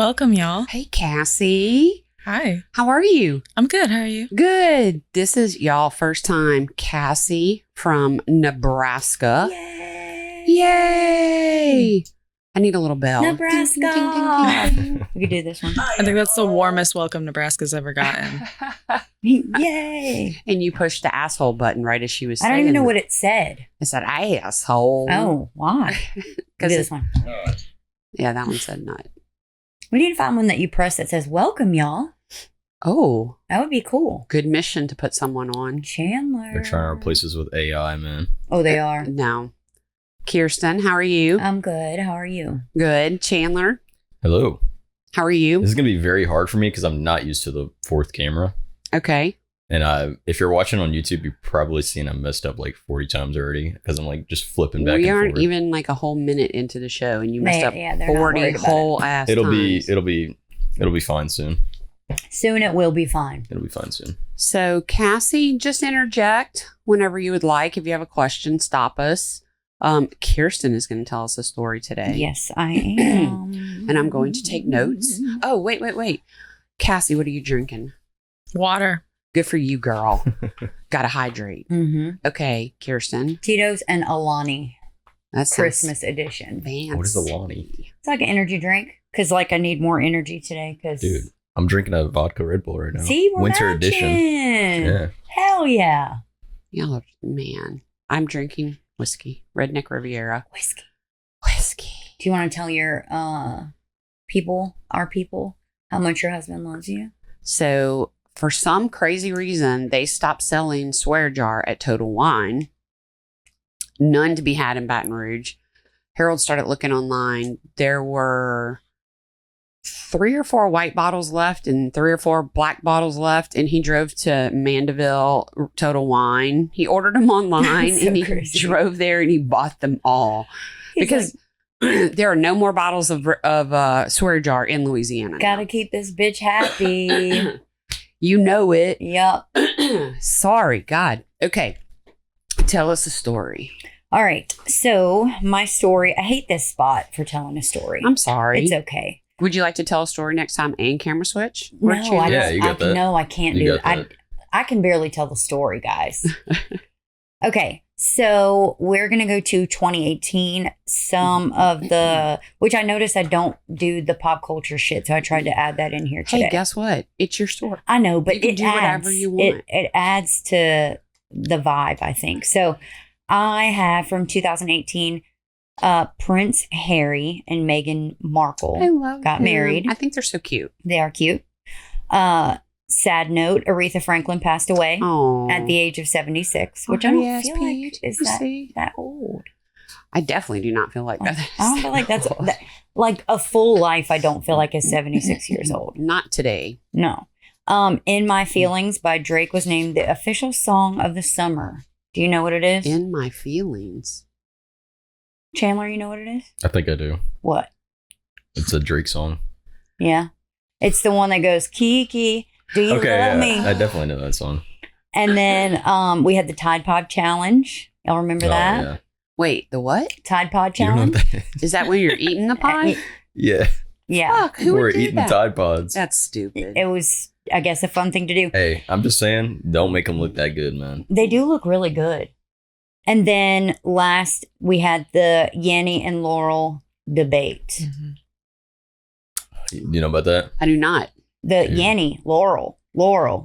Welcome, y'all. Hey, Cassie. Hi. How are you? I'm good. How are you? Good. This is y'all first time Cassie from Nebraska. Yay! Yay! I need a little bell. Nebraska. Ding, ding, ding, ding, ding. We could do this one. I think that's the warmest welcome Nebraska's ever gotten. Yay! And you pushed the asshole button right as she was I saying don't even know it. what it said. It said asshole. Oh, why? Do this one. Yeah, that one said nut. We need to find one that you press that says "Welcome, y'all." Oh, That would be cool. good mission to put someone on. Chandler. They're trying to replace us with AI, man. Oh, they are. No. Kirsten, how are you? I'm good. How are you? Good. Chandler, Hello. how are you? This is going to be very hard for me because I'm not used to the fourth camera. Okay. And if you're watching on YouTube, you've probably seen I messed up like 40 times already because I'm like just flipping back We and aren't forth. even like a whole minute into the show and you messed up Yeah, they're not 40 worried about whole ass It'll times. be fine soon. Soon it will be fine. It'll be fine soon. So Cassie, just interject whenever you would like. If you have a question, stop us. Kirsten is going to tell us a story today. Yes, I am. And I'm going to take notes. Oh, wait. Cassie, what are you drinking? Water. Good for you, girl. Gotta hydrate. Mm-hmm. Okay, Kirsten. Tito's and Alani That's Christmas edition. fancy. What is Alani? It's like an energy drink because, like, I need more energy today. Because Dude, I'm drinking a vodka Red Bull right now. see, we're Winter matching. edition. Yeah. Hell yeah, Y'all are, man. I'm drinking whiskey. Redneck Riviera. whiskey. Whiskey. Do you want to tell your our people, how much your husband loves you? So, for some crazy reason, they stopped selling Swear Jar at Total Wine. None to be had in Baton Rouge. Harold started looking online. There were 3 or 4 white bottles left and 3 or 4 black bottles left. And he drove to Mandeville Total Wine. He ordered them online So and he crazy. drove there and he bought them all. He's Because there are no more bottles of Swear Jar in Louisiana. gotta keep this bitch happy. You know it. Yep. Sorry, God. Okay. Tell us a story. All right. So my story. I hate this spot for telling a story. I'm sorry. It's okay. Would you like to tell a story next time and camera switch? No, Or I choose? don't. Yeah, you got that. No, I can't You do it. got that. I can barely tell the story, guys. Okay. So we're going to go to 2018. Some of the, which I noticed I don't do the pop culture shit. So I tried to add that in here today. Hey, guess what? It's your story. I know, but You can it do adds, whatever you want. It adds to the vibe, I think. So I have from 2018, Prince Harry and Meghan Markle. I love Got them. married. I think they're so cute. They are cute. Sad note, Aretha Franklin passed away Oh, at the age of 76, which I don't feel like is that old. I definitely do not feel like that. I don't feel like that's like a full life. I don't feel like is 76 years old. Not today. No. In My Feelings by Drake was named the official song of the summer. Do you know what it is? In my feelings. Chandler, you know what it is? I think I do. What? It's a Drake song. Yeah. It's the one that goes, Kiki, do you Okay, love yeah, me? I definitely know that song. And then we had the Tide Pod Challenge. Y'all remember that? Yeah. Wait, the what? Tide Pod You don't know Challenge? what that is? Is that when you're eating the pie? Yeah. Yeah. Fuck, who We're would do eating that? Tide Pods. That's stupid. It was, I guess, a fun thing to do. Hey, I'm just saying, don't make them look that good, man. They do look really good. And then last, we had the Yanni and Laurel debate. You know about that? I do not. The Yeah. Yanni, Laurel,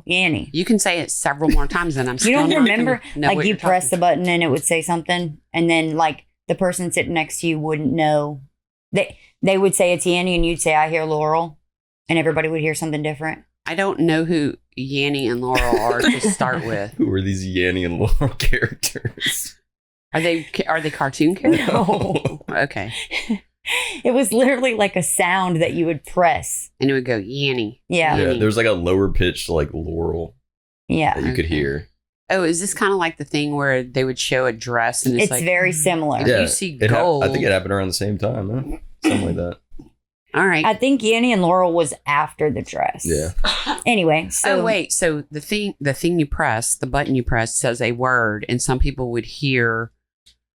Yanni. You can say it several more times and I'm still You don't not remember, gonna know like, what you you're press the talking button and it would say something, and then, like, the person sitting next to you wouldn't know. They would say it's Yanni, and you'd say, I hear Laurel, and everybody would hear something different. I don't know who Yanni and Laurel are to start with. Who are these Yanni and Laurel characters? Are they cartoon characters? No. Okay. It was literally like a sound that you would press. And it would go Yanni. Yeah. Yeah, Yanni. there's like a lower pitched like Laurel Yeah. that you could Okay. hear. Oh, is this kind of like the thing where they would show a dress and it's It's like very similar. If you see gold. I think it happened around the same time, huh? Something like that. all right. I think Yanni and Laurel was after the dress. Yeah. Anyway, so oh wait, so the thing you press, the button you press says a word, and some people would hear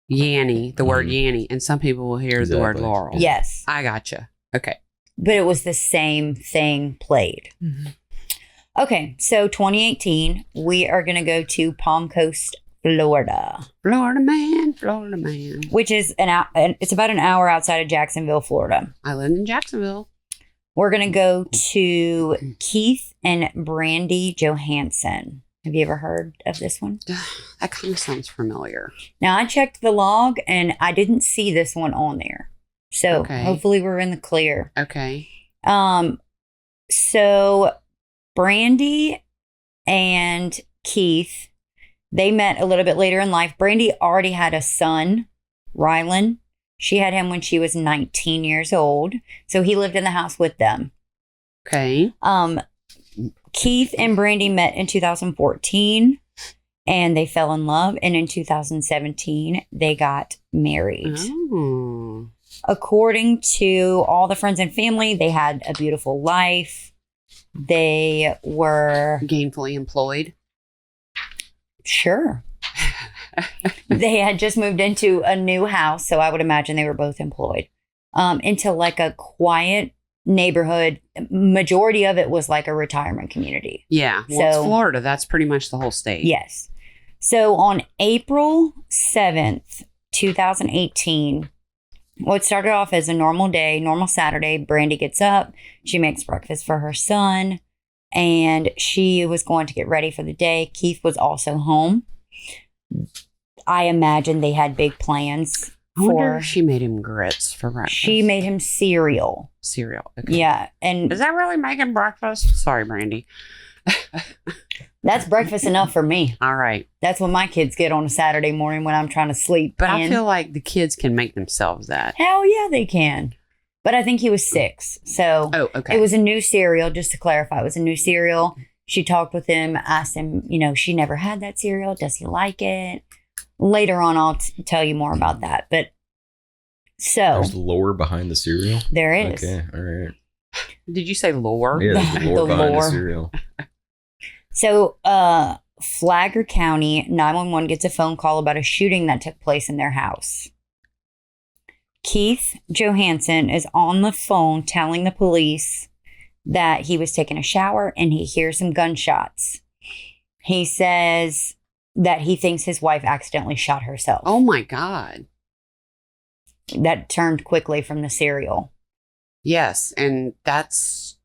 Yanni, the word Mhm. Yanni, and some people will hear the word Exactly. Laurel. yes. I gotcha. Okay. but it was the same thing played. Mm-hmm. Okay, so 2018, we are going to go to Palm Coast, Florida, Florida man, which is it's about an hour outside of Jacksonville, Florida. I live in Jacksonville. We're going to go to Keith and Brandy Johansen. Have you ever heard of this one? That kind of sounds familiar. Now, I checked the log and I didn't see this one on there. So Okay. hopefully we're in the clear. Okay. So Brandy and Keith, they met a little bit later in life. Brandy already had a son, Rylan. She had him when she was 19 years old. So he lived in the house with them. Okay. Keith and Brandy met in 2014 and they fell in love. And in 2017, they got married. Oh. According to all the friends and family, they had a beautiful life. They were Gainfully employed. sure. They had just moved into a new house, so I would imagine they were both employed. Into like a quiet neighborhood. Majority of it was like a retirement community. Yeah. Well, it's So- Florida. That's pretty much the whole state. Yes. So on April 7th, 2018, well, it started off as a normal day, normal Saturday. Brandy gets up, she makes breakfast for her son, and she was going to get ready for the day. Keith was also home. I imagine they had big plans I wonder for. if she made him grits for breakfast. She made him cereal. cereal. Okay. Yeah, and Is that really making breakfast? Sorry, Brandy. that's breakfast enough for me. All right. That's what my kids get on a Saturday morning when I'm trying to sleep. But I in. feel like the kids can make themselves that. Hell yeah, they can. But I think he was 6. So Oh, okay. it was a new cereal, just to clarify. It was a new cereal. She talked with him, asked him, she never had that cereal. Does he like it? Later on, I'll tell you more about that. But so There's lore behind the cereal. there is. Okay, all right. Did you say lore? Yeah, there's The lore behind lore. the cereal. So, Flagler County 911 gets a phone call about a shooting that took place in their house. Keith Johansen is on the phone telling the police that he was taking a shower and he hears some gunshots. He says that he thinks his wife accidentally shot herself. Oh my God. That turned quickly from the cereal. Yes. And that's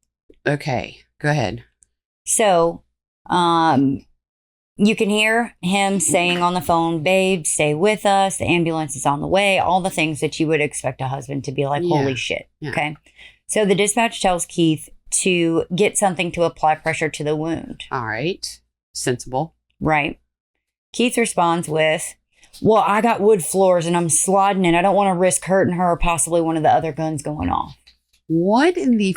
okay. Go ahead. So, you can hear him saying on the phone, babe, stay with us. The ambulance is on the way. All the things that you would expect a husband to be like, Yeah. holy shit. Yeah. Okay. So the dispatch tells Keith to get something to apply pressure to the wound. All right. Sensible. Right. Keith responds with, well, I got wood floors and I'm sliding and I don't want to risk hurting her or possibly one of the other guns going off. What in the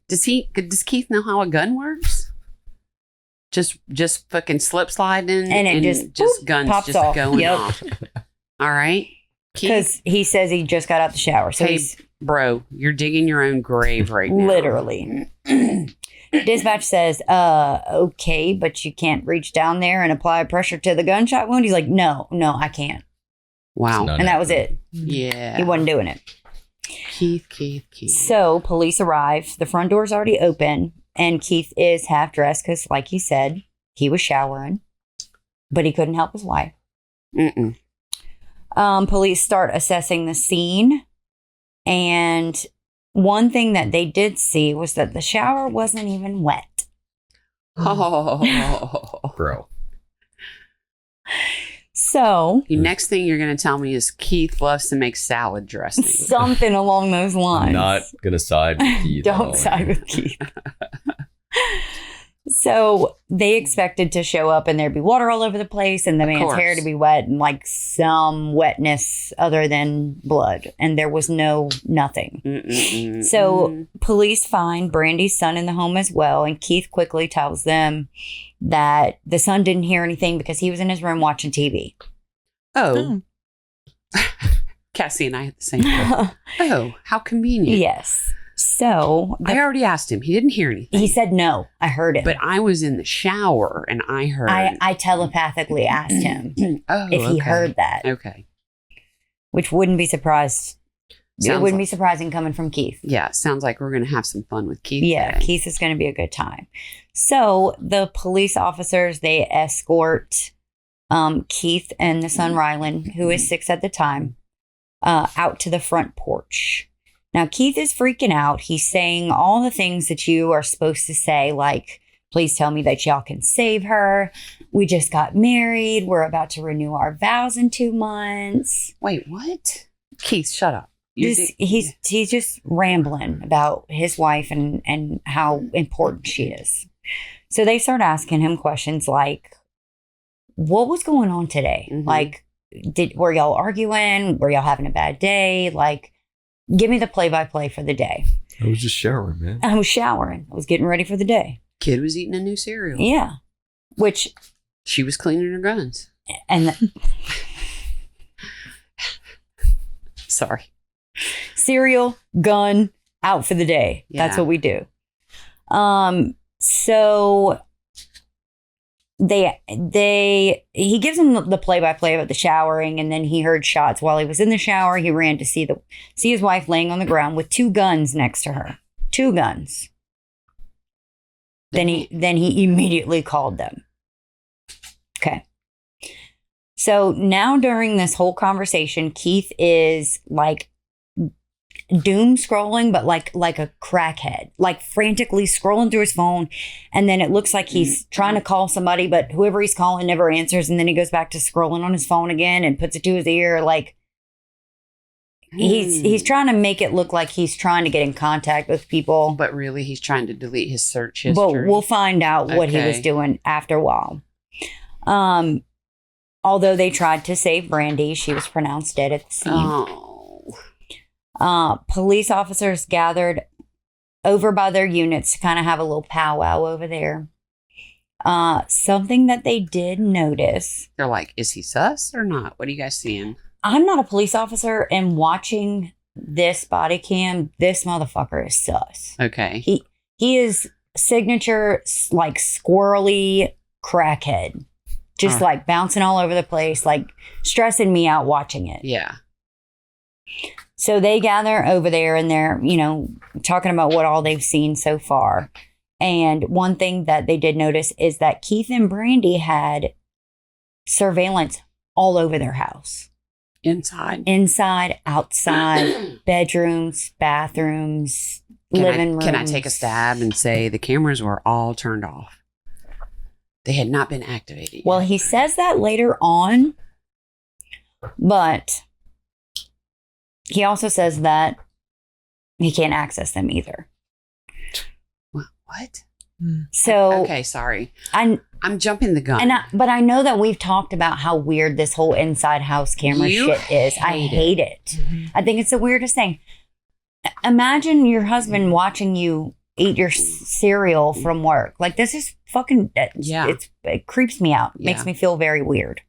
does Keith know how a gun works? Just fucking slip sliding And it just, boop, guns pops just off. going Yep. off. All right. Keith, Because he says he just got out the shower. So hey, he's bro, you're digging your own grave right now. literally. Dispatch says, okay, but you can't reach down there and apply pressure to the gunshot wound. He's like, no, I can't. Wow. It's And that was it. Yeah. He wasn't doing it. Keith. So police arrive. The front door's already open. And Keith is half dressed because, like he said, he was showering. But he couldn't help his wife. Mm-mm. Police start assessing the scene. And one thing that they did see was that the shower wasn't even wet. Oh. Bro. So The next thing you're going to tell me is Keith loves to make salad dressing. something along those lines. I'm not gonna side with Keith. at all. Don't side with Keith. So they expected to show up and there'd be water all over the place and the man's course. hair to be wet and like some wetness other than blood. And there was nothing. Mm-mm-mm. So police find Brandy's son in the home as well. And Keith quickly tells them that the son didn't hear anything because he was in his room watching TV. Oh. Cassie and I had the same thing. Oh, how convenient. Yes. So I already asked him. He didn't hear anything. he said no. I heard him. But I was in the shower and I heard. I telepathically asked him oh, if he okay. heard that, Okay. which wouldn't be surprised it wouldn't be surprising coming from Keith. Yeah, sounds like we're going to have some fun with Keith. Yeah, today. Keith is going to be a good time. So the police officers, they escort Keith and the son Rylan, who is 6 at the time, out to the front porch. Now, Keith is freaking out. He's saying all the things that you are supposed to say, like, please tell me that y'all can save her. We just got married. We're about to renew our vows in 2 months. Wait, what? Keith, shut up. He's just rambling about his wife and how important she is. So they start asking him questions like, what was going on today? Mhm. Like, were y'all arguing? Were y'all having a bad day? Like, give me the play-by-play for the day. I was just showering, man. I was showering. I was getting ready for the day. Kid was eating a new cereal. Yeah. Which, She was cleaning her guns. and Sorry. cereal, gun, out for the day. That's Yeah. what we do. So he gives him the play-by-play about the showering, and then he heard shots while he was in the shower. He ran to see his wife laying on the ground with 2 guns next to her. 2 guns. Then he immediately called them. Okay. So now during this whole conversation, Keith is like doom scrolling, but like a crackhead, like frantically scrolling through his phone. And then it looks like he's trying to call somebody, but whoever he's calling never answers. And then he goes back to scrolling on his phone again and puts it to his ear. Like he's trying to make it look like he's trying to get in contact with people. But really, he's trying to delete his search history. But we'll find out what he was Okay. doing after a while. Although they tried to save Brandy, she was pronounced dead at the scene. Police officers gathered over by their units to kind of have a little powwow over there. Something that they did notice. They're like, is he sus or not? What are you guys seeing? I'm not a police officer, and watching this body cam, this motherfucker is sus. Okay. He is signature like squirrely crackhead. Just like bouncing all over the place, like stressing me out watching it. Yeah. So they gather over there and they're, talking about what all they've seen so far. And one thing that they did notice is that Keith and Brandy had surveillance all over their house. Inside, outside, bedrooms, bathrooms, living rooms. Can I take a stab and say the cameras were all turned off? They had not been activated yet. Well, he says that later on, but he also says that he can't access them either. What? So Okay, sorry. I'm jumping the gun. but I know that we've talked about how weird this whole inside house camera shit is. I hate it. Mm-hmm. I think it's the weirdest thing. Imagine your husband watching you eat your cereal from work. Like, this is fucking, it creeps me out. Yeah. Makes me feel very weird.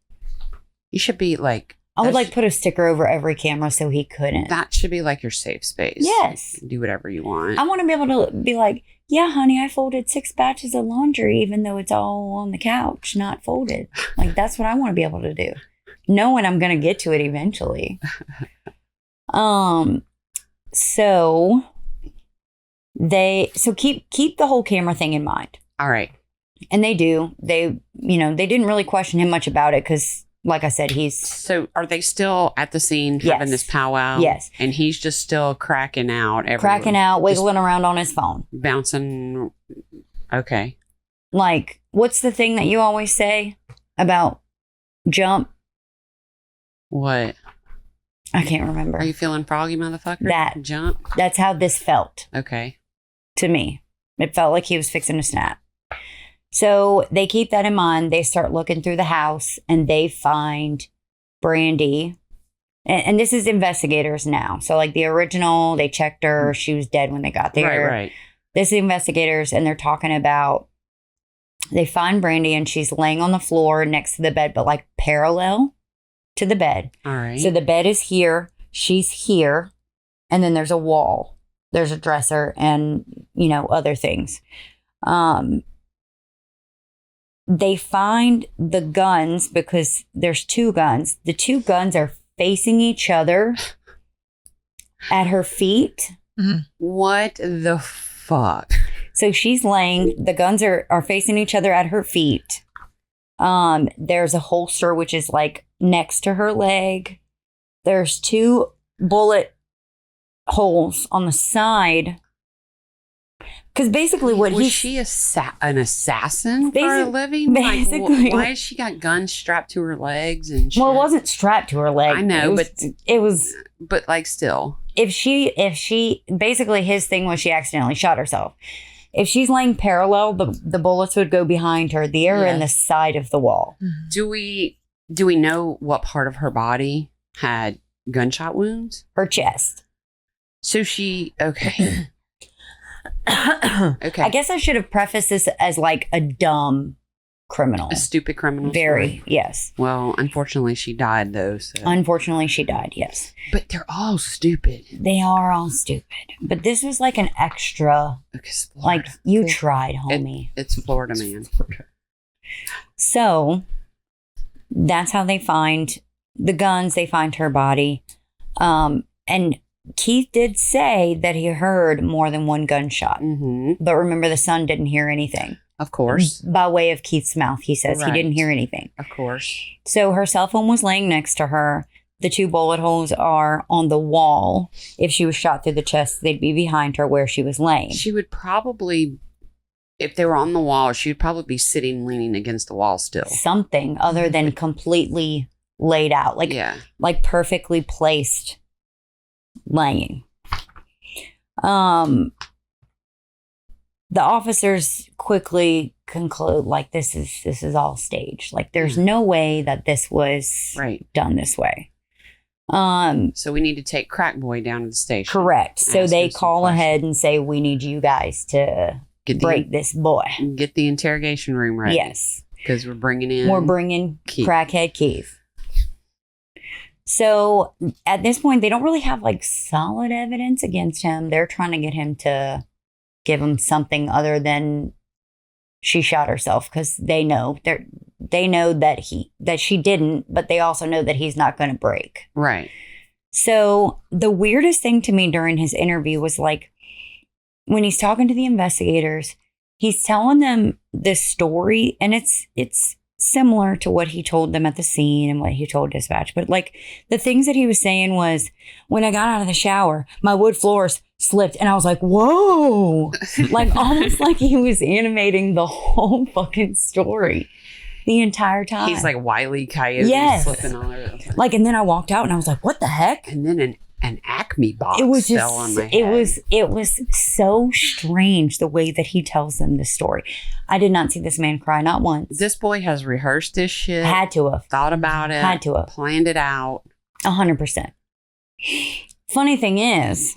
You should be like, I would like put a sticker over every camera so he couldn't. that should be like your safe space. Yes. Do whatever you want. I want to be able to be like, yeah, honey, I folded 6 batches of laundry, even though it's all on the couch, not folded. Like, that's what I want to be able to do, knowing I'm going to get to it eventually. So keep the whole camera thing in mind. All right. And they do. They didn't really question him much about it because, like I said, So are they still at the scene having this powwow? Yes. And he's just still cracking out. Wiggling around on his phone. Bouncing. Okay. Like, what's the thing that you always say about jump? What? I can't remember. Are you feeling froggy, motherfucker? That. Jump? That's how this felt Okay. to me. It felt like he was fixing to snap. So they keep that in mind. They start looking through the house and they find Brandy. And this is investigators now. So like the original, they checked her. She was dead when they got there. Right. This is investigators, and they're talking about, they find Brandy and she's laying on the floor next to the bed, but like parallel to the bed. All right. So the bed is here. She's here. And then there's a wall. There's a dresser and, other things. They find the guns because there's 2 guns. The 2 guns are facing each other at her feet. What the fuck? So she's laying, the guns are facing each other at her feet. There's a holster, which is like next to her leg. There's 2 bullet holes on the side. Because basically what Was she an assassin for a living? Basically. Why has she got guns strapped to her legs and shit? Well, it wasn't strapped to her leg. I know, it was. But like still. If she basically his thing was she accidentally shot herself. If she's laying parallel, the bullets would go behind her. The air in the side of the wall. Do we know what part of her body had gunshot wounds? Her chest. So she okay. Okay. I guess I should have prefaced this as like a dumb criminal. A stupid criminal. Very, story. yes. Well, unfortunately, she died though. So. Unfortunately, she died, yes. But they're all stupid. They are all stupid. But this was like an extra, like, you tried, homie. It's Florida, man. So, that's how they find the guns. They find her body. And Keith did say that he heard more than one gunshot. Mm-hmm. But remember, the son didn't hear anything. Of course. By way of Keith's mouth, he says he didn't hear anything. Of course. So her cell phone was laying next to her. The 2 bullet holes are on the wall. If she was shot through the chest, they'd be behind her where she was laying. She would probably, if they were on the wall, she would probably be sitting, leaning against the wall still. Something other than completely laid out. Like perfectly placed laying. The officers quickly conclude like this is all staged. Like there's no way that this was done this way. So we need to take Crack Boy down to the station. Correct. So they call ahead and say, we need you guys to break this boy. Get the interrogation room ready. Yes. Because we're bringing Keith. Crackhead Keith. So at this point, they don't really have like solid evidence against him. They're trying to get him to give him something other than she shot herself, because they know that she didn't, but they also know that he's not going to break. Right. So the weirdest thing to me during his interview was like when he's talking to the investigators, he's telling them this story, and it's similar to what he told them at the scene and what he told dispatch. But like the things that he was saying was, when I got out of the shower, my wood floors slipped, and I was like, whoa, like almost like he was animating the whole fucking story the entire time. He's like Wile E. Coyote slipping all over the place. Like, and then I walked out and I was like, what the heck? And then an Acme box fell on my head. It was so strange the way that he tells them this story. I did not see this man cry, not once. This boy has rehearsed this shit. Had to have. Thought about it. Had to have. Planned it out. 100%. Funny thing is,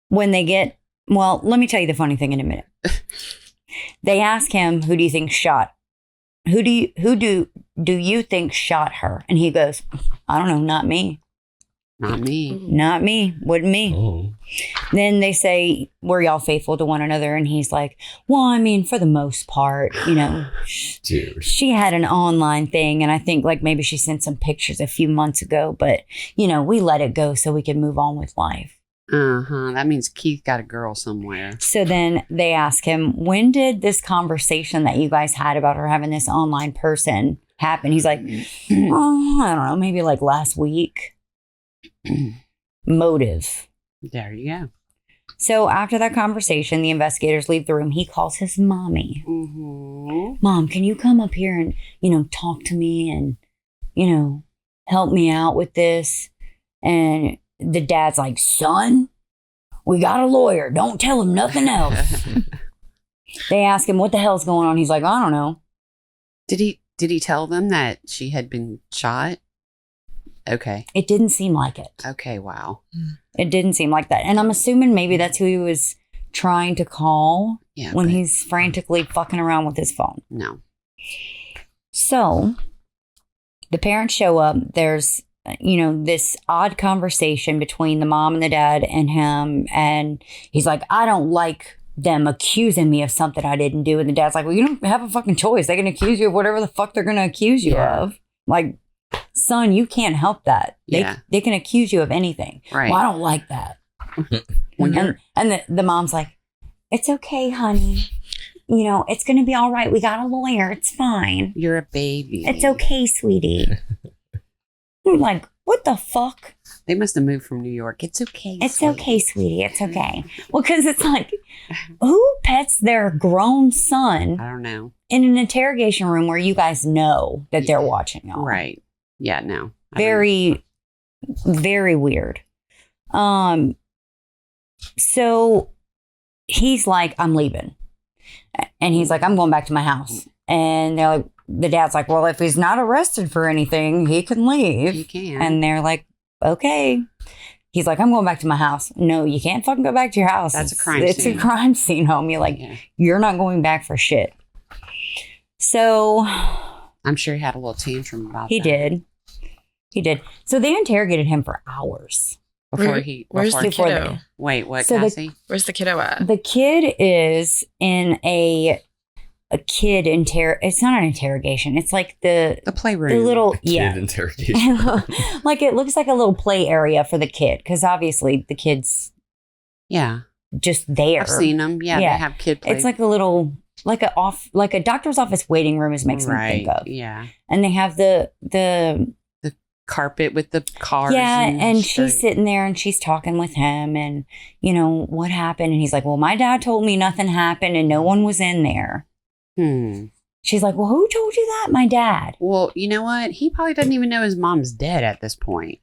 when they get, well, let me tell you the funny thing in a minute. They ask him, who do you think shot? Who do you think shot her? And he goes, I don't know, not me. Not me. Not me. Wouldn't me. Oh. Then they say, were y'all faithful to one another? And he's like, well, I mean, for the most part, you know. Dude. She had an online thing, and I think like maybe she sent some pictures a few months ago, but, you know, we let it go so we can move on with life. Uh-huh. That means Keith got a girl somewhere. So then they ask him, when did this conversation that you guys had about her having this online person happen? He's like, oh, I don't know, maybe like last week. Motive. There you go. So after that conversation, the investigators leave the room. He calls his mommy. Mm-hmm. Mom, can you come up here and, you know, talk to me and, you know, help me out with this? And the dad's like, son, we got a lawyer. Don't tell him nothing else. They ask him, what the hell's going on? He's like, I don't know. Did he tell them that she had been shot? Okay. It didn't seem like it. Okay, wow. It didn't seem like that. And I'm assuming maybe that's who he was trying to call when he's frantically fucking around with his phone. No. So the parents show up. There's, you know, this odd conversation between the mom and the dad and him. And he's like, I don't like them accusing me of something I didn't do. And the dad's like, well, you don't have a fucking choice. They can accuse you of whatever the fuck they're going to accuse you of. Like, son, you can't help that. Yeah. They can accuse you of anything. Right. Well, I don't like that. When you're, And the mom's like, it's okay, honey. You know, it's going to be all right. We got a lawyer. It's fine. you're a baby. It's okay, sweetie. I'm like, what the fuck? They must have moved from New York. It's okay. It's sweetie. okay, sweetie. It's okay. Well, because it's like, who pets their grown son I don't know. in an interrogation room where you guys know that they're watching y'all? Right. Yeah, no. I don't know. Very, very weird. So he's like, I'm leaving. And he's like, I'm going back to my house. And they're like, the dad's like, well, if he's not arrested for anything, he can leave. You can. And they're like, okay. He's like, I'm going back to my house. No, you can't fucking go back to your house. That's a crime It's scene. a crime scene, homie. Like, Yeah. you're not going back for shit. So I'm sure he had a little tantrum about he that. did. He did. So they interrogated him for hours. Where's the before kiddo? Wait, what, So the- Cassie? Where's the kiddo at? The kid is in a kid it's not an interrogation. It's like the playroom. little Kid interrogation. like it looks like a little play area for the kid because obviously the kid's Yeah. just there. I've seen them. Yeah, Yeah. they have kid play. It's like a little like a doctor's office waiting room is makes me think of. Yeah. And they have the Carpet with the cars. yeah, and she's straight- sitting there and she's talking with him and you know what happened and he's like, well, my dad told me nothing happened and no one was in there. She's like, well, who told you that? My dad. Well, you know what? He probably doesn't even know his mom's dead at this point.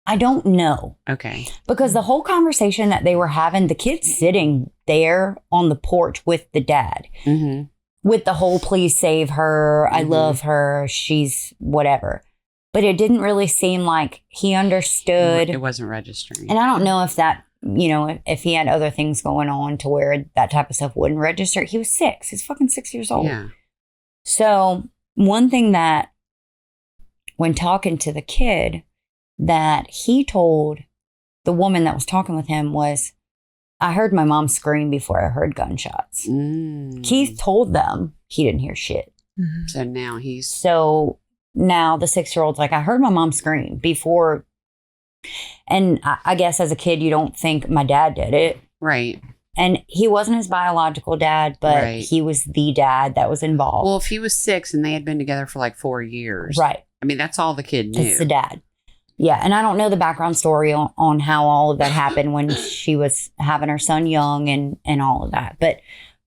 I don't know. Okay. Because the whole conversation that they were having, the kid's sitting there on the porch with the dad, Mm-hmm. with the whole please save her, I Mhm. love her, she's whatever. But it didn't really seem like he understood. It wasn't registering. And I don't know if that, you know, if he had other things going on to where that type of stuff wouldn't register. He was 6. He's fucking 6 years old. Yeah. So one thing that when talking to the kid that he told the woman that was talking with him was, I heard my mom scream before I heard gunshots. Keith told them he didn't hear shit. Mhm. So now he's So now the 6-year-old's like, I heard my mom scream before. And I guess as a kid, you don't think my dad did it. right. And he wasn't his biological dad, but Right. he was the dad that was involved. Well, if he was 6 and they had been together for like 4 years. Right. I mean, that's all the kid knew. It's the dad. Yeah. And I don't know the background story on how all of that happened when she was having her son young and all of that. But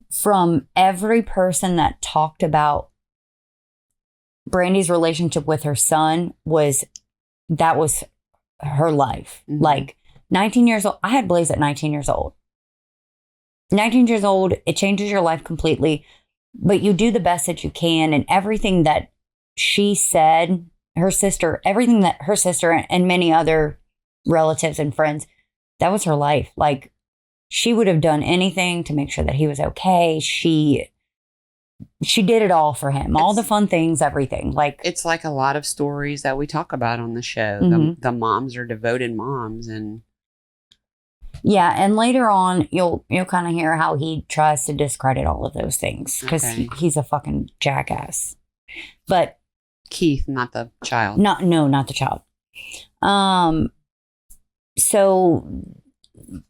from every person that talked about Brandy's relationship with her son that was her life. Mhm. Like 19 years old. I had Blaze at 19 years old. 19 years old, it changes your life completely, but you do the best that you can. And everything that she said, everything that her sister and many other relatives and friends, that was her life. Like she would have done anything to make sure that he was okay. She did it all for him. All the fun things, everything. Like It's like a lot of stories that we talk about on the show. Mhm. The moms are devoted moms, and yeah, and later on, you'll kind of hear how he tries to discredit all of those things because Okay. he's a fucking jackass. But Keith, not the child. not the child. So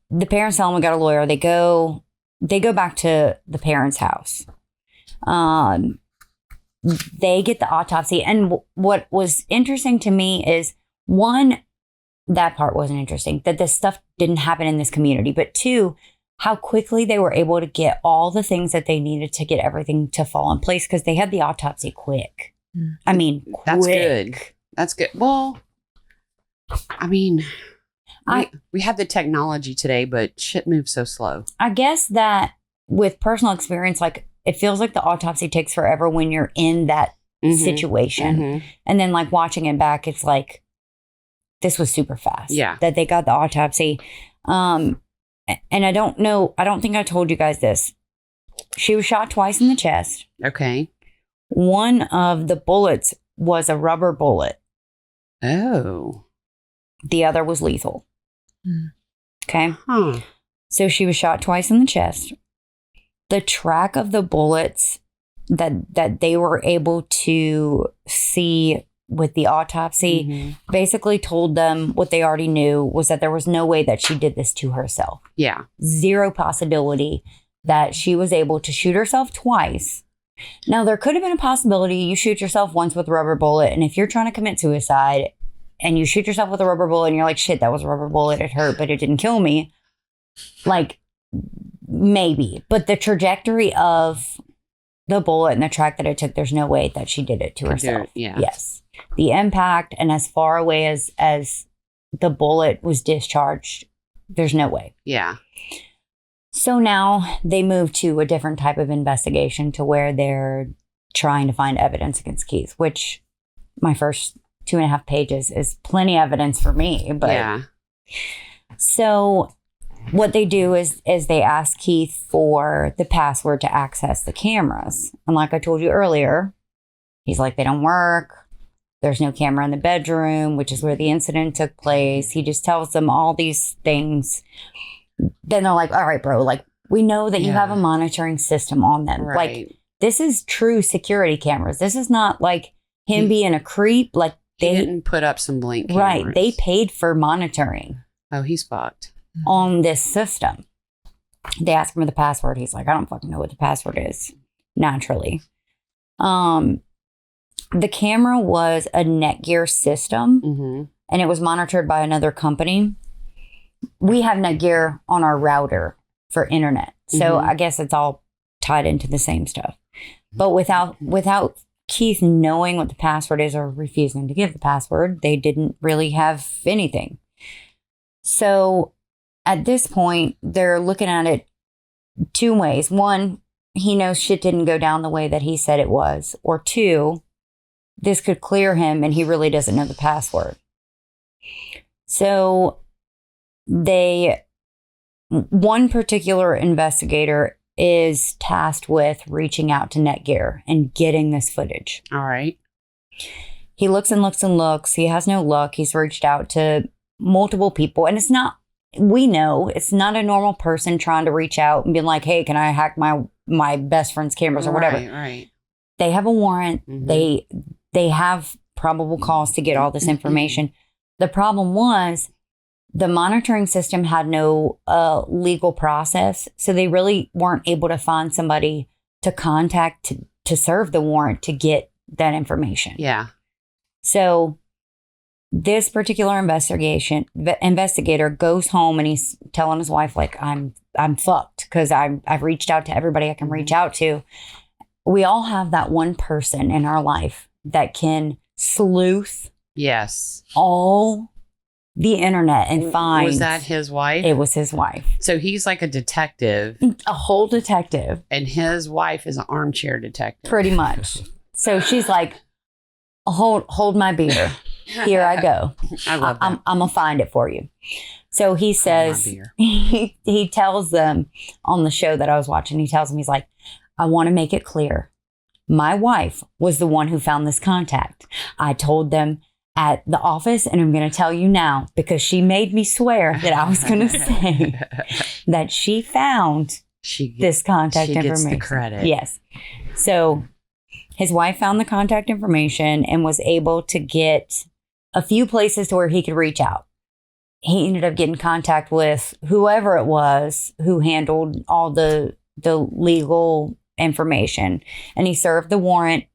the parents tell him we got a lawyer. They go back to the parents' house. They get the autopsy, and what was interesting to me is one, that part wasn't interesting, that this stuff didn't happen in this community. But 2, how quickly they were able to get all the things that they needed to get everything to fall in place because they had the autopsy quick. Mm. I mean, That's quick. good. That's good. Well, I mean, we have the technology today, but shit moves so slow. I guess that with personal experience, like it feels like the autopsy takes forever when you're in that Mhm. situation. Mhm. And then like watching it back, it's like, this was super fast. Yeah. That they got the autopsy. And I don't think I told you guys this. She was shot twice in the chest. Okay. One of the bullets was a rubber bullet. Oh. The other was lethal. Mm. Okay. Huh. So she was shot twice in the chest. The track of the bullets that they were able to see with the autopsy basically told them what they already knew, was that there was no way that she did this to herself. Yeah. Zero possibility that she was able to shoot herself twice. Now, there could have been a possibility you shoot yourself once with a rubber bullet, and if you're trying to commit suicide and you shoot yourself with a rubber bullet and you're like, shit, that was a rubber bullet, it hurt, but it didn't kill me. Like, maybe. But the trajectory of the bullet and the track that it took, there's no way that she did it to herself. Yeah. Yes. The impact and as far away as the bullet was discharged, there's no way. Yeah. So now they move to a different type of investigation to where they're trying to find evidence against Keith, which my first 2.5 pages is plenty evidence for me. But yeah. So what they do is they ask Keith for the password to access the cameras. And like I told you earlier, he's like, they don't work. There's no camera in the bedroom, which is where the incident took place. He just tells them all these things. Then they're like, all right, bro, like, we know that you have a monitoring system on them. Right. Like, this is true security cameras. This is not like him being a creep. Like, they didn't put up some blink cameras. Right. They paid for monitoring. Oh, he's fucked. On this system. They ask him for the password. He's like, I don't fucking know what the password is. Naturally. The camera was a Netgear system, and it was monitored by another company. We have Netgear on our router for internet. So I guess it's all tied into the same stuff. But without Keith knowing what the password is or refusing to give the password, they didn't really have anything. So at this point, they're looking at it 2 ways. 1, he knows shit didn't go down the way that he said it was. Or 2, this could clear him and he really doesn't know the password. So one particular investigator is tasked with reaching out to Netgear and getting this footage. All right. He looks and looks and looks. He has no luck. He's reached out to multiple people. And it's not, we know, it's not a normal person trying to reach out and be like, hey, can I hack my best friend's cameras or whatever. Right. They have a warrant. They have probable cause to get all this information. The problem was the monitoring system had no legal process. So they really weren't able to find somebody to contact to serve the warrant to get that information. Yeah. So this particular investigator goes home and he's telling his wife, like, I'm fucked because I've reached out to everybody I can reach out to. We all have that one person in our life that can sleuth all the internet and find. Was that his wife? It was his wife. So he's like a detective. A whole detective. And his wife is an armchair detective. Pretty much. So she's like, hold my beer. Here I go. I love that. I'm going to find it for you. So he says, he tells them on the show that I was watching, he tells them, he's like, I want to make it clear. My wife was the one who found this contact. I told them at the office, and I'm going to tell you now because she made me swear that I was going to say that she found this contact information. She gets the credit. Yes. So his wife found the contact information and was able to get a few places to where he could reach out. He ended up getting contact with whoever it was who handled all the legal information, and he served the warrant.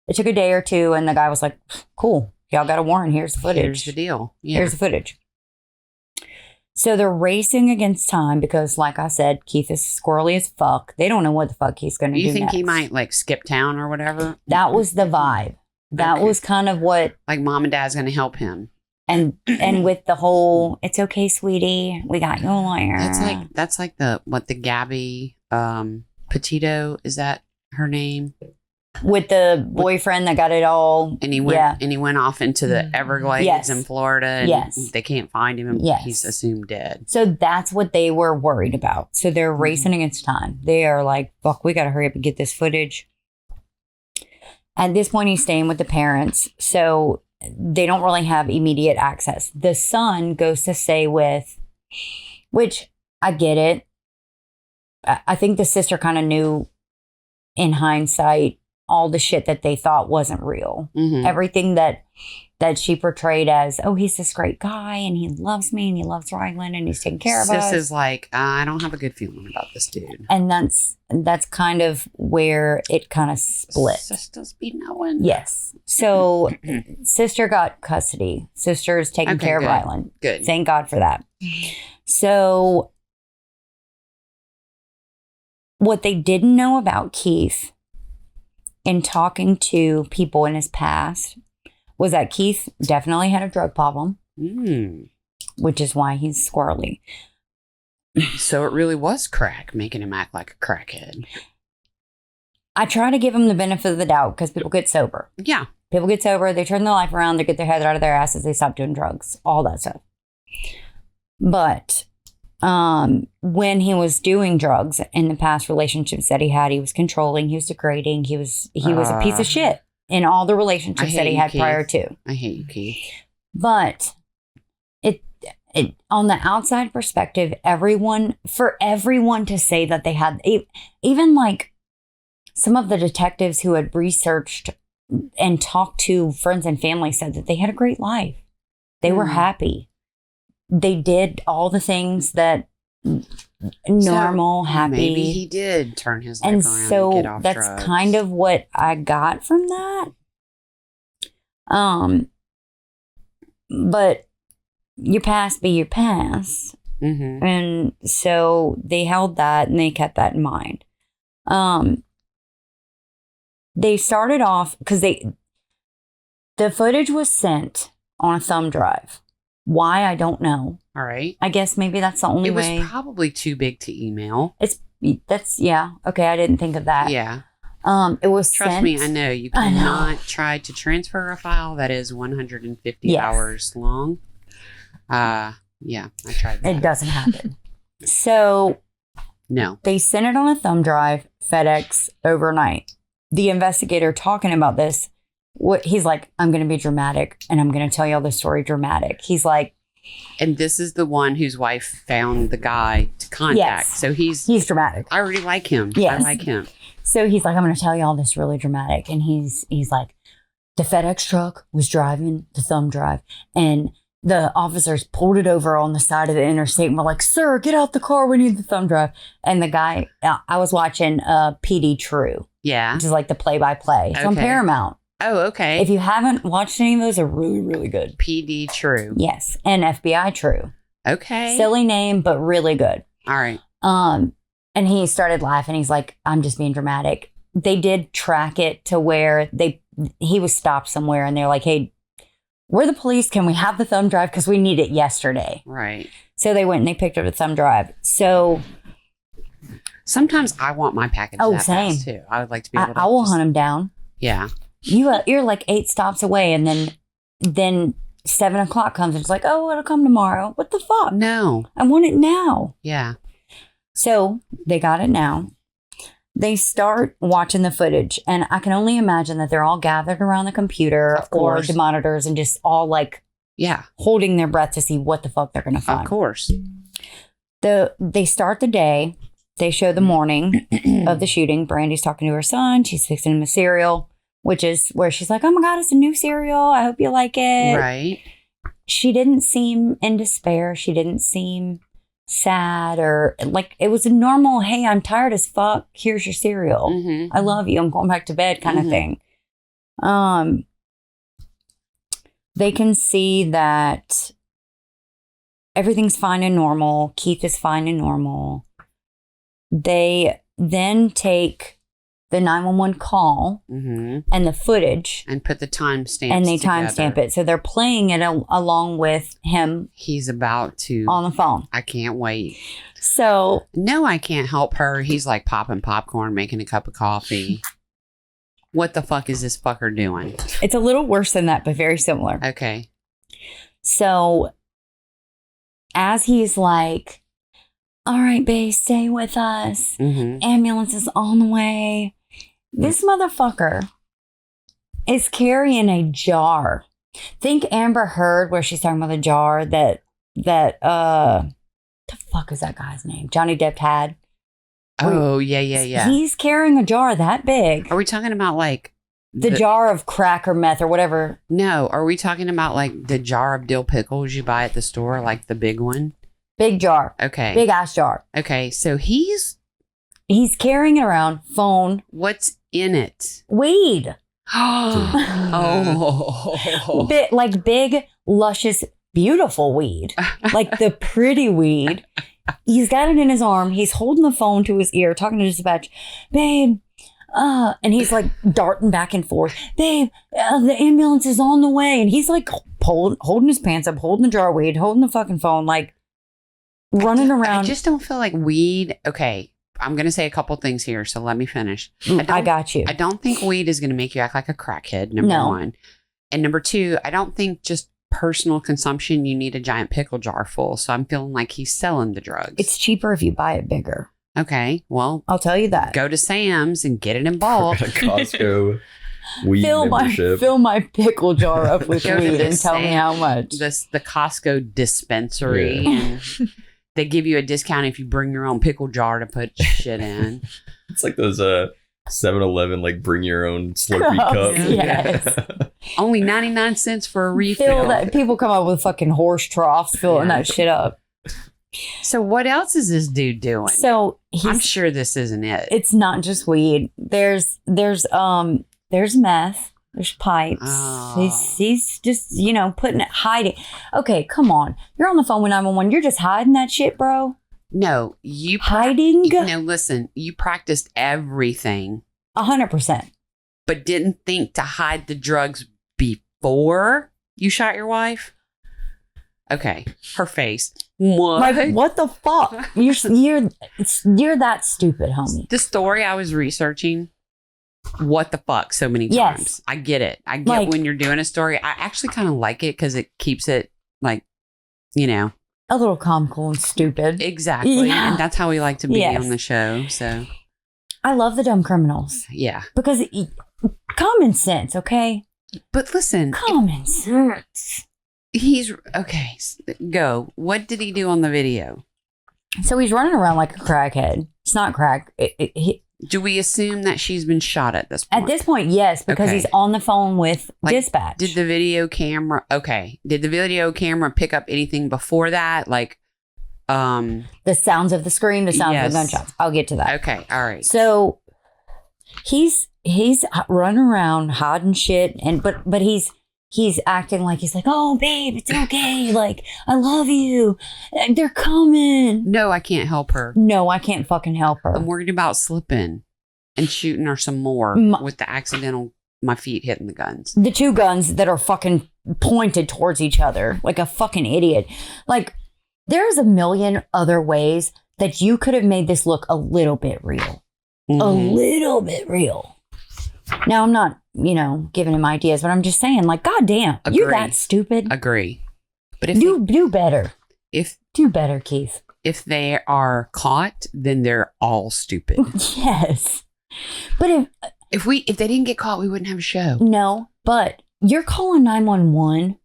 It took a day or two, and the guy was like, cool, y'all got a warrant. Here's the footage. Here's the deal. Yeah. Here's the footage. So they're racing against time because, like I said, Keith is squirrely as fuck. They don't know what the fuck he's going to do. You think next. he might like skip town or whatever? That was the vibe. That was kind of what, like, mom and dad's going to help him. and with the whole, it's okay, sweetie, we got you a lawyer. That's like the Gabby Petito, is that her name? With the boyfriend that got it all. And he went off into the Everglades in Florida. And they can't find him. And he's assumed dead. So that's what they were worried about. So they're racing against time. They are like, fuck, we got to hurry up and get this footage. At this point, he's staying with the parents. So they don't really have immediate access. The son goes to stay with, which I get it. I think the sister kind of knew in hindsight all the shit that they thought wasn't real. Mhm. Everything that she portrayed as, oh, he's this great guy and he loves me and he loves Ryland and he's taking care of us. Sis is like, I don't have a good feeling about this dude. And that's kind of where it kind of split. Sisters be knowing. Yes. So sister got custody. Sister is taking care good. of Ryland. Good. Thank God for that. So what they didn't know about Keith in talking to people in his past was that Keith definitely had a drug problem, which is why he's squirrely. So it really was crack, making him act like a crackhead. I try to give him the benefit of the doubt because people get sober. Yeah. People get sober, they turn their life around, they get their head out of their asses, they stop doing drugs, all that stuff. But when he was doing drugs in the past relationships that he had, he was controlling, he was degrading, he was a piece of shit in all the relationships that he had prior to. I hate you, Keith. But it on the outside perspective, for everyone to say that they had, even like some of the detectives who had researched and talked to friends and family said that they had a great life. They were happy. They did all the things that normal, happy. Maybe he did turn his life and around so and get off that's drugs. kind of what I got from that. But your past be your past. Mm-hmm. And so they held that and they kept that in mind. They started off because the footage was sent on a thumb drive. Why, I don't know. All right. I guess maybe that's the only way. It was probably too big to email. Yeah. Okay, I didn't think of that. Yeah. It was Trust sent. me, I know. You cannot try to transfer a file that is 150 hours long. Yeah, I tried that. It doesn't happen. So No. they sent it on a thumb drive, FedEx, overnight. The investigator talking about this, he's like, I'm going to be dramatic and I'm going to tell y'all the story dramatic. He's like, and this is the one whose wife found the guy to contact. Yes. So he's dramatic. I already like him. Yes. I like him. So he's like, I'm going to tell y'all this really dramatic. And he's like, the FedEx truck was driving the thumb drive and the officers pulled it over on the side of the interstate and were like, sir, get out the car. We need the thumb drive. And the guy, I was watching PD True. Yeah. Which is like the play-by-play. It's on Okay. Paramount. Oh, okay. If you haven't watched any of those, they're really, really good. PD True. Yes. And FBI True. Okay. Silly name, but really good. All right. And he started laughing. He's like, I'm just being dramatic. They did track it to where he was stopped somewhere and they're like, hey, we're the police. Can we have the thumb drive? Because we need it yesterday. Right. So they went and they picked up the thumb drive. So sometimes I want my package that same. fast too. I would like to be able to I will hunt him down. Yeah. You're like 8 stops away and then 7 o'clock comes and it's like, oh, it'll come tomorrow. What the fuck? No. I want it now. Yeah. So they got it now. They start watching the footage and I can only imagine that they're all gathered around the computer or the monitors and just all like holding their breath to see what the fuck they're going to find. Of course. They start the day. They show the morning of the shooting. Brandy's talking to her son. She's fixing him a cereal, which is where she's like, oh my God, it's a new cereal. I hope you like it. Right. She didn't seem in despair. She didn't seem sad or like it was a normal, hey, I'm tired as fuck. Here's your cereal. Mm-hmm. I love you. I'm going back to bed kind of thing. They can see that everything's fine and normal. Keith is fine and normal. They then take the 911 call and the footage and put the timestamps and they together. timestamp it. So they're playing it along with him. He's about to on the phone. I can't wait. So no, I can't help her. He's like popping popcorn, making a cup of coffee. What the fuck is this fucker doing? It's a little worse than that, but very similar. Okay. So as he's like, all right, babe, stay with us. Ambulance is on the way. This motherfucker is carrying a jar. Think Amber Heard, where she's talking about the jar that the fuck is that guy's name? Johnny Depp had. Oh, yeah. He's carrying a jar that big. Are we talking about like The jar of crack or meth or whatever. No, are we talking about like the jar of dill pickles you buy at the store, like the big one? Big jar. Okay. Big ass jar. Okay, so he's carrying it around. Phone. What's in it? Weed. Oh. Like big, luscious, beautiful weed. Like the pretty weed. He's got it in his arm. He's holding the phone to his ear, talking to dispatch. Babe. And he's like darting back and forth. Babe, the ambulance is on the way. And he's like holding his pants up, holding the jar of weed, holding the fucking phone, like running around. I just don't feel like weed. Okay, I'm going to say a couple things here, so let me finish. I got you. I don't think weed is going to make you act like a crackhead, number one. And number two, I don't think just personal consumption, you need a giant pickle jar full. So I'm feeling like he's selling the drugs. It's cheaper if you buy it bigger. Okay, well, I'll tell you that. Go to Sam's and get it in bulk. Costco weed membership. Fill my pickle jar up with Go to weed the and tell me how much. The Costco dispensary. Yeah. And they give you a discount if you bring your own pickle jar to put shit in. It's like those 7-Eleven, like bring your own Slurpee cup. Yes. Only 99 cents for a refill. People come up with fucking horse troughs filling that shit up. So what else is this dude doing? So I'm sure this isn't it. It's not just weed. There's meth. There's pipes. Oh. He's just, hiding. Okay, come on. You're on the phone with 911. You're just hiding that shit, bro. No, you hiding. No, listen. You practiced everything 100%, but didn't think to hide the drugs before you shot your wife. Okay, her face. What? Like, what the fuck? You're that stupid, homie. The story I was researching. What the fuck? So many times. Yes. I get it. I get when you're doing a story. I actually kind of like it because it keeps it like, a little comical and stupid. Exactly. Yeah. And that's how we like to be on the show. So I love the dumb criminals. Yeah. Because common sense, okay? But listen. Common sense. He's okay. Go. What did he do on the video? So he's running around like a crackhead. It's not crack. Do we assume that she's been shot at this point? At this point, yes, because he's on the phone with dispatch. Did the video camera pick up anything before that? Like, the sounds of the scream, the sounds of the gunshots. I'll get to that. Okay. All right. So he's running around hiding shit, but he's acting like he's like, oh, babe, it's okay. Like, I love you. They're coming. No, I can't help her. No, I can't fucking help her. I'm worried about slipping and shooting her some more with the accidental, my feet hitting the guns. The two guns that are fucking pointed towards each other like a fucking idiot. Like, there's a million other ways that you could have made this look a little bit real. Mm-hmm. A little bit real. Now, I'm not, giving him ideas, but I'm just saying, like, goddamn, you're that stupid. Agree. But if do better. Do better, Keith. If they are caught, then they're all stupid. Yes. But if they didn't get caught, we wouldn't have a show. No, but you're calling 911.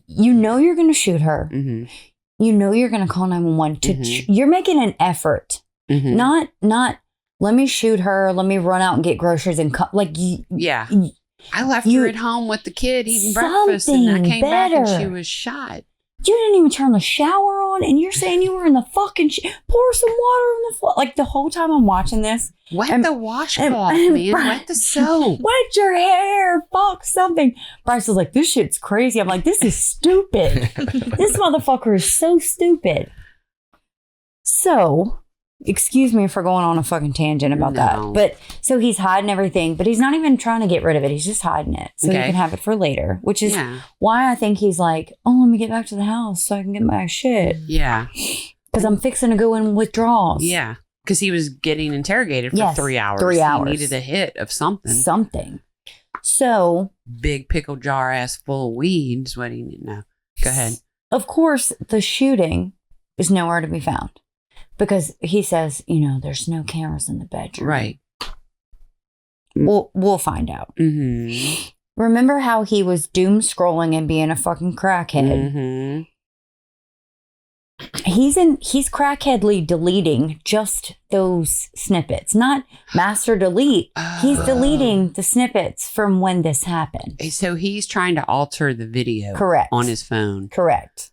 You know you're going to shoot her. Mm-hmm. You know you're going to call 911. You're making an effort. Mm-hmm. Not let me shoot her. Let me run out and get groceries and yeah. I left her at home with the kid eating breakfast, and I came back and she was shot. You didn't even turn the shower on, and you're saying you were in the fucking pour some water on the floor. Like, the whole time I'm watching this, wet the washcloth, man. Wet the soap. Wet your hair. Fuck something. Bryce was like, this shit's crazy. I'm like, this is stupid. This motherfucker is so stupid. So, excuse me for going on a fucking tangent about that. But so he's hiding everything, but he's not even trying to get rid of it. He's just hiding it so he can have it for later, which is why I think he's like, oh, let me get back to the house so I can get my shit. Yeah. Because I'm fixing to go in withdrawals. Yeah. Because he was getting interrogated for 3 hours. 3 hours. He needed a hit of something. So. Big pickle jar ass full of weed is what he needed. No. Go ahead. Of course, the shooting is nowhere to be found. Because he says, there's no cameras in the bedroom. Right. We'll find out. Mm-hmm. Remember how he was doom scrolling and being a fucking crackhead? Mm-hmm. he's crackheadly deleting just those snippets, not master delete. He's deleting the snippets from when this happened. So he's trying to alter the video. Correct. On his phone. Correct.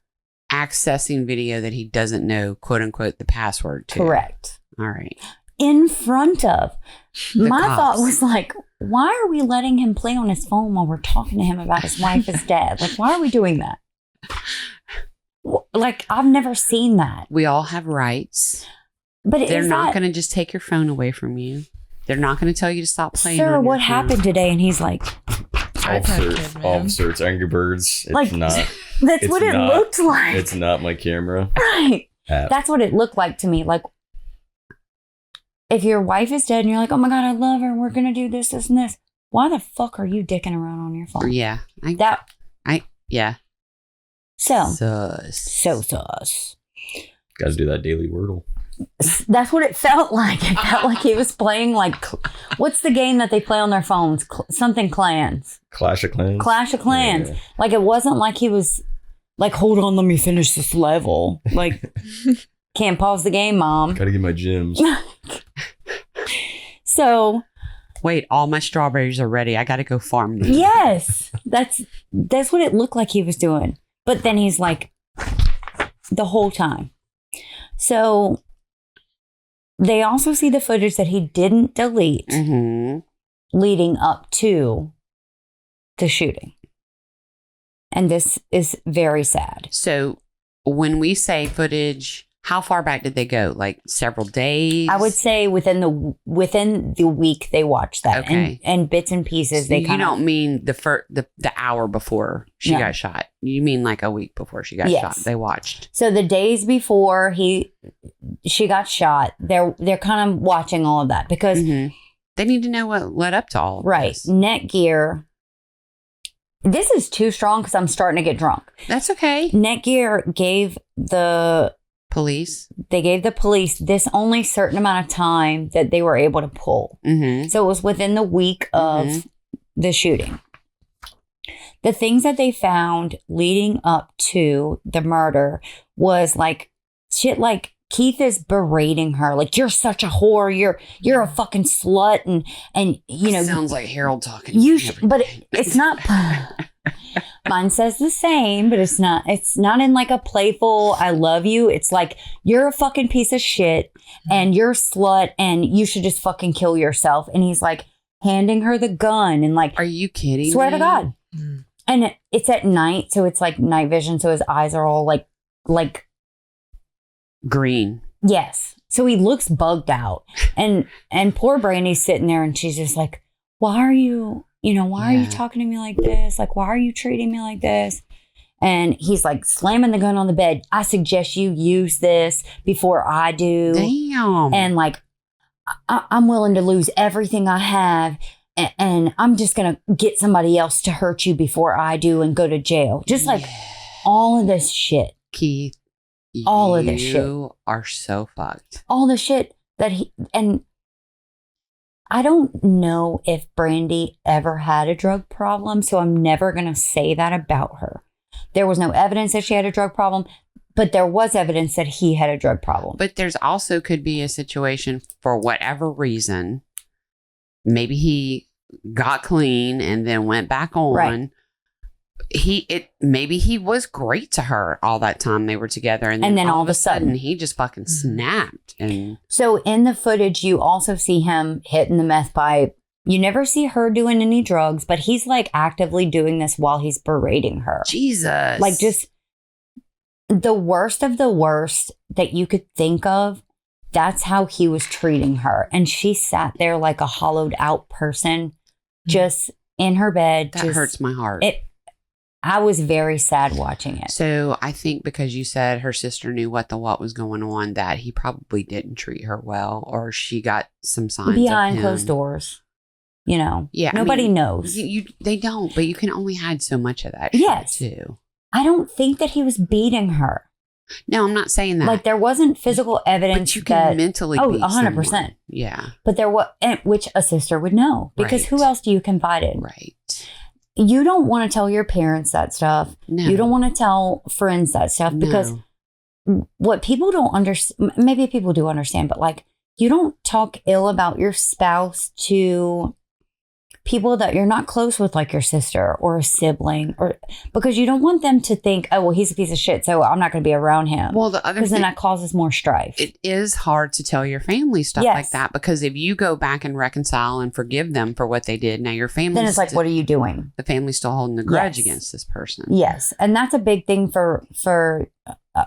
Accessing video that he doesn't know, quote unquote, the password to. Correct. All right. In front of. My cops. thought was like, why are we letting him play on his phone while we're talking to him about his wife is dead? Like, why are we doing that? Like, I've never seen that. We all have rights. But they're not going to just take your phone away from you. They're not going to tell you to stop playing. Sir, on what your phone. happened today? And he's like, Officer, it's Angry Birds. It's like, not. That's it's what it not- looked like. It's not my camera. Right. App. That's what it looked like to me. Like, if your wife is dead and you're like, oh my God, I love her. We're going to do this, this, and this. Why the fuck are you dicking around on your phone? Yeah. Yeah. So sus. Guys do that daily Wordle. That's what it felt like. It felt like he was playing like, what's the game that they play on their phones? Something Clans. Clash of Clans. Clash of Clans. Yeah. Like, it wasn't like he was like, hold on, let me finish this level. Like, can't pause the game, Mom. Gotta get my gems. So, wait, all my strawberries are ready. I got to go farm them. yes, that's what it looked like he was doing. But then he's like, the whole time. So they also see the footage that he didn't delete leading up to the shooting. And this is very sad. So when we say footage, how far back did they go? Like several days? I would say within the week they watched that. Okay. And bits and pieces. So you don't mean the hour before she got shot. You mean like a week before she got shot. They watched. So the days before she got shot, they're kind of watching all of that because they need to know what led up to all of this. Netgear. This is too strong because I'm starting to get drunk. That's okay. Netgear gave the police. They gave the police this only certain amount of time that they were able to pull. So it was within the week of the shooting. The things that they found leading up to the murder was like shit like Keith is berating her. Like, you're such a whore. You're a fucking slut. And you know. Sounds like Harold talking. But it's not. Mine says the same, but it's not in like a playful, I love you. It's like, you're a fucking piece of shit and you're a slut and you should just fucking kill yourself. And he's like handing her the gun and like, are you kidding? Swear me? to God. And it's at night. So it's like night vision. So his eyes are all like green. Yes. So he looks bugged out. And poor Brandy's sitting there and she's just like, why are you talking to me like this? Like, why are you treating me like this? And he's like slamming the gun on the bed. I suggest you use this before I do. Damn. And like, I'm willing to lose everything I have. And I'm just going to get somebody else to hurt you before I do and go to jail. Just like all of this shit. Keith. All of this shit. You are so fucked. All the shit that and I don't know if Brandy ever had a drug problem, so I'm never going to say that about her. There was no evidence that she had a drug problem, but there was evidence that he had a drug problem. But there's also could be a situation for whatever reason. Maybe he got clean and then went back on. Right. Maybe he was great to her all that time they were together, and then all of a sudden he just fucking snapped. And so in the footage, you also see him hitting the meth pipe. You never see her doing any drugs, but he's like actively doing this while he's berating her. Jesus, like just the worst of the worst that you could think of. That's how he was treating her, and she sat there like a hollowed out person, just in her bed. That hurts my heart. I was very sad watching it. So I think because you said her sister knew what was going on, that he probably didn't treat her well, or she got some signs behind of him. closed doors. You know, yeah, nobody knows. They don't, but you can only hide so much of that. Yes, shit too. I don't think that he was beating her. No, I'm not saying that. Like, there wasn't physical evidence. But you can mentally beat 100%. someone. Yeah. But there was, which a sister would know, because who else do you confide in? Right. You don't want to tell your parents that stuff. No. You don't want to tell friends that stuff because what people don't understand, maybe people do understand, but like, you don't talk ill about your spouse to people that you're not close with, like your sister or a sibling, or because you don't want them to think, oh, well, he's a piece of shit, so I'm not going to be around him. Well, the other because then that causes more strife. It is hard to tell your family stuff Yes. like that, because if you go back and reconcile and forgive them for what they did, now your family, then it's like, what are you doing? The family's still holding a grudge Yes. against this person. Yes, and that's a big thing for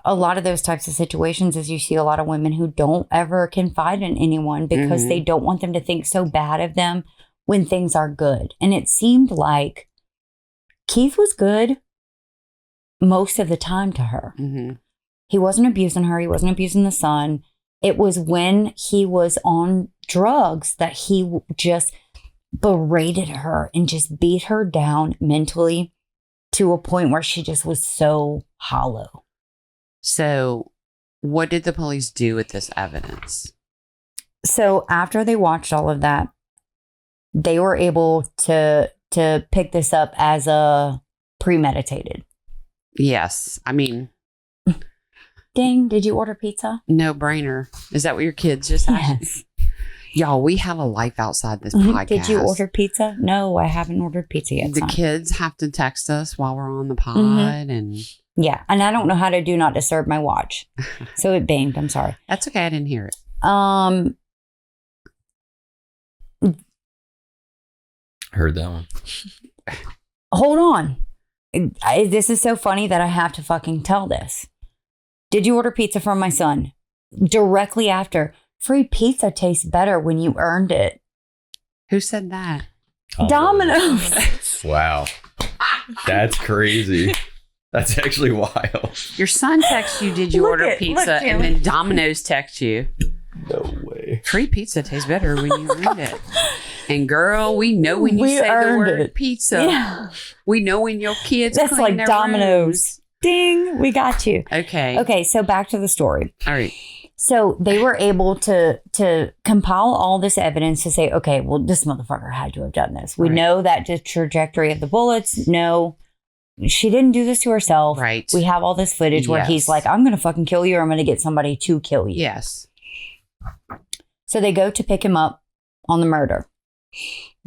a lot of those types of situations. Is you see a lot of women who don't ever confide in anyone because Mhm. they don't want them to think so bad of them when things are good. And it seemed like Keith was good most of the time to her. Mm-hmm. He wasn't abusing her. He wasn't abusing the son. It was when he was on drugs that he just berated her and just beat her down mentally to a point where she just was so hollow. So what did the police do with this evidence? So after they watched all of that, they were able to pick this up as a premeditated. Yes. I mean, Ding, did you order pizza? no brainer. Is that what your kids just asked? Yes. Y'all, we have a life outside this Mhm. podcast. Did you order pizza? No, I haven't ordered pizza yet. The son. kids have to text us while we're on the pod, Mhm. and Yeah, and I don't know how to do not disturb my watch. So it banged. I'm sorry. that's okay. I didn't hear it. Heard that one. Hold on. This is so funny that I have to fucking tell this. Did you order pizza from my son? Directly after. Free pizza tastes better when you earned it. Who said that? Domino's. Wow. That's crazy. That's actually wild. Your son texts you, did you Look order at- pizza? look, And then Domino's texts you. No way. Free pizza tastes better when you earn it. And girl, we know when you We say the earned word it. pizza. Yeah. We know when your kids That's clean like their Domino's. Ding, we got you. rooms. Okay. Okay, so back to the story. All right. So they were able to compile all this evidence to say, okay, well, this motherfucker had to have done this. We Right. know that the trajectory of the bullets. No, she didn't do this to herself. Right. We have all this footage where he's Yes. like, I'm going to fucking kill you or I'm going to get somebody to kill you. Yes. So they go to pick him up on the murder.